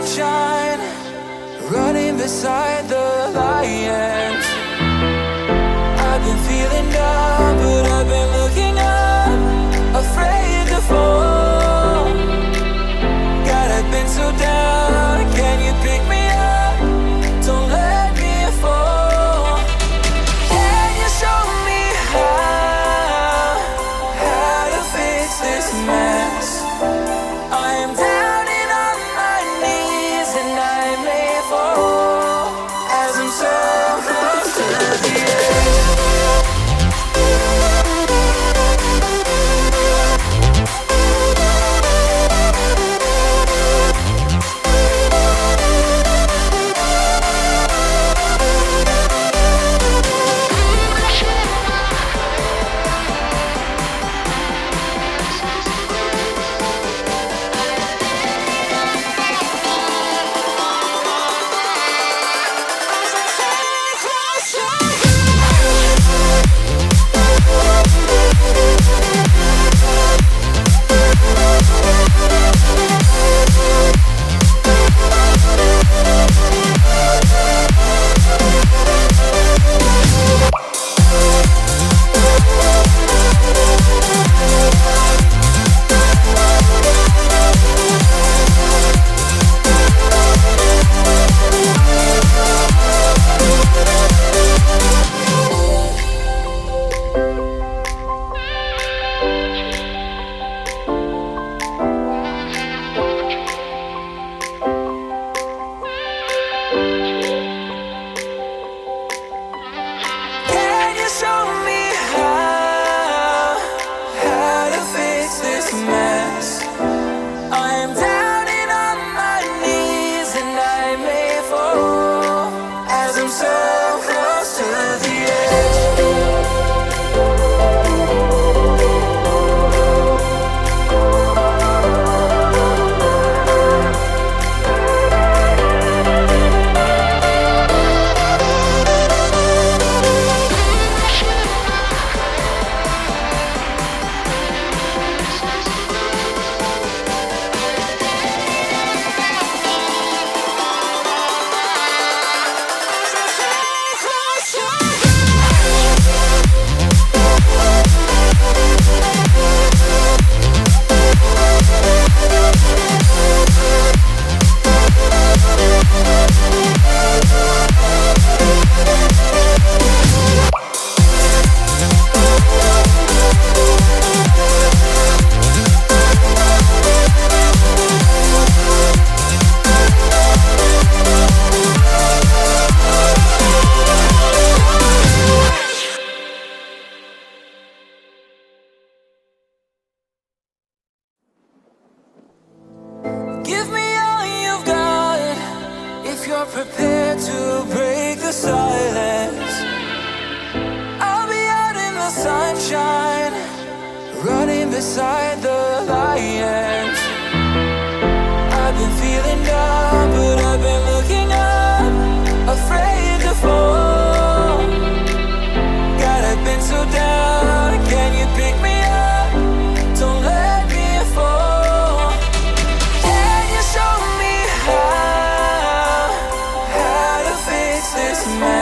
sunshine, running beside the lions. I've been feeling down, but I've been looking up, afraid to fall. God, I've been so down, can you pick me up? Don't let me fall. Can you show me how to fix this mess? I am down and on my knees and I may fall as I'm so close to the edge. Prepared to break the silence. I'll be out in the sunshine, running beside the lions. I've been feeling down, but I've been looking up, afraid to fall. God, I've been so down, can you pick me up? Don't let me fall. Can you show me how to fix this mess?